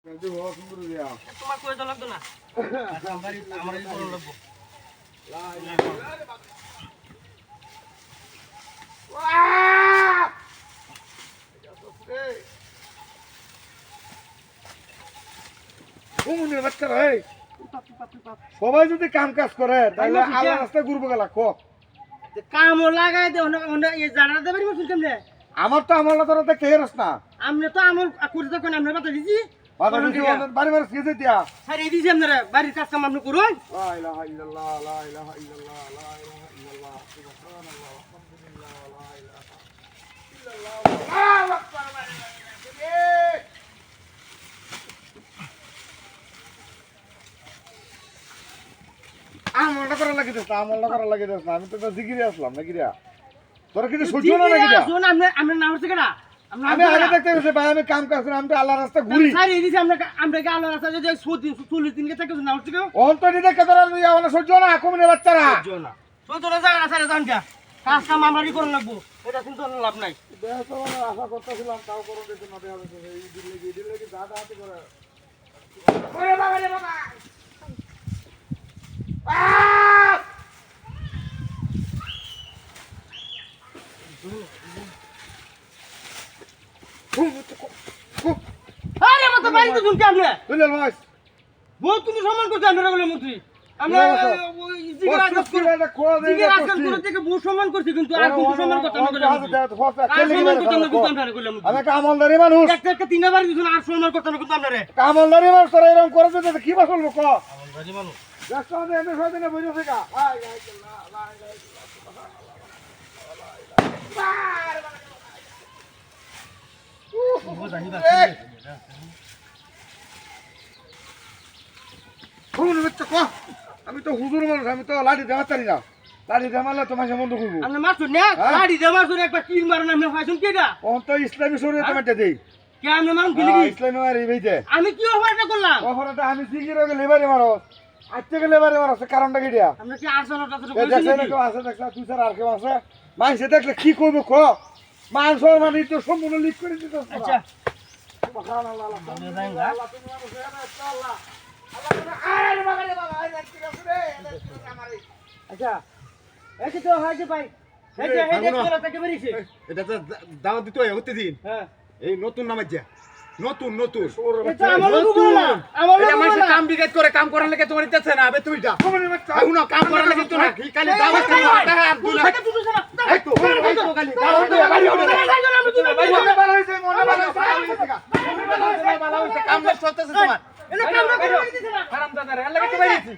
তোমার কই তো লাগতো না আমার এই করো লাগবো সবাই যদি কাম কাজ করে তাহলে আল্লাহ রাস্তায় ঘুরবো গেলা কামও লাগাই দে এই জানা দেবে কেমনে আমার তো আমল তোরা দেখতে হেরস না আমরা তো আমল করতে কোন আমরা কথা দিছি বাড়ি বাড়ি শিখে দিয়া স্যার এই দিছি আপনারা বাড়ির কাজ কাম আপনি করুন লা ইলাহা ইল্লাল্লাহ লা ইলাহা ইল্লাল্লাহ লা ইলাহা ইল্লাল্লাহ সুবহানাল্লাহ আলহামদুলিল্লাহ লা ইলাহা ইল্লাল্লাহ আল্লাহু আকবার আমলটা করা লাগে দোস্ত আমলটা করা লাগে দোস্ত আমি তো জিগিরে আসলাম নাকি রে তোর কিছু সহ্য না নাকি রে শুন আমরা নাম হচ্ছে কেডা আমি আগে দেখতে গেছি ভাই আমি কাম কাজ করি আমি তো আল্লাহর রাস্তা ঘুরি স্যার এই দিছি আমরা কি আল্লাহর রাস্তা যদি 40 দিন কে থেকে নাম হচ্ছে কেউ অন্তর দিকে কেদরা লইয়া মানে সহ্য না কমনে বাচ্চারা সহ্য না সহ্য না জায়গা স্যার জান কা কাজ কাম আমরাই করন লাগবো এটা কিন্তু লাভ নাই দেখো আশা করতেছিলাম তাও করো দেখতে না দেয়া হচ্ছে এই দিলে কি দাদা হাতে করে ওরে বাবা রে বাবা আরে মত বাড়িতে শুনতে আপনি দুলাল ভাই বহুত তুমি সম্মান করতে আমরা বলে মন্ত্রী আমরা জিগের আজব করে জিগের আজব করে থেকে বহুত সম্মান করছি কিন্তু আর কিন্তু সম্মান করতে না বলে আমি একটা আমলদারি মানুষ একটা তিনবার দিছুন আর সম্মান করতে না কিন্তু আপনারে আমলদারি মানুষ তোরা এরকম করে দিতে কি বাসল লোক আমলদারি মানুষ দেখছো আমি এনে সদিনে বইরে থেকে আমি তো হুজুর মানুষ আমি তো লাঠি দেওয়া পারি না লাঠি দেওয়ালে তোমার সম্বন্ধ করবো আপনি মারছো না গাড়ি দে মারছো একবার তীর মারেন আপনি ফাইছুন কেডা অন্ত ইসলামী শরীয়ত তোমারটা দেই কে আপনি মান গলি কি ইসলামী মারি বেইতে আমি কি অফারটা করলাম অফারটা আমি সিগির ওকে লেবারে মারো আজকে লেবারে মারো কারণটা কি দিয়া আপনি কি আরশালটা তো দেখছ না কেউ আছে দেখছ তুই স্যার আর কেউ আছে মাইসে দেখলে কি করবো ক মানুষ মানে তো সম্পূর্ণ লিক করে দিত আচ্ছা সুবহানাল্লাহ আল্লাহ আল্লাহ তুমি মানুষ আল্লাহ আল্লাহ তুমি আরে বাবা রে বাবা এই দেখতে গেছে রে আমারে আচ্ছা এই তো হাজে ভাই এই যে কোলা থেকে বেরিয়েছে এটা তো দাওয়াত দিতে হয় হতে দিন হ্যাঁ এই নতুন নামাজ যা নতুন এটা আমার লোক বলে না আমার লোক এটা বলে মানুষ না কাম বিগাত করে কাম করার লাগে তোমার ইচ্ছা না আবে তুমি যা এখন কাম করার লাগে তো না খালি দাওয়াত খালি টাকা আর দুলা এই তো খালি দাওয়াত বাড়ি ওঠে ভালো হইছে মনে ভালো হইছে কাম নষ্ট হতেছে তোমার এটা কাম না করে দিতে না হারামজাদা রে লাগে তো বাইরেছি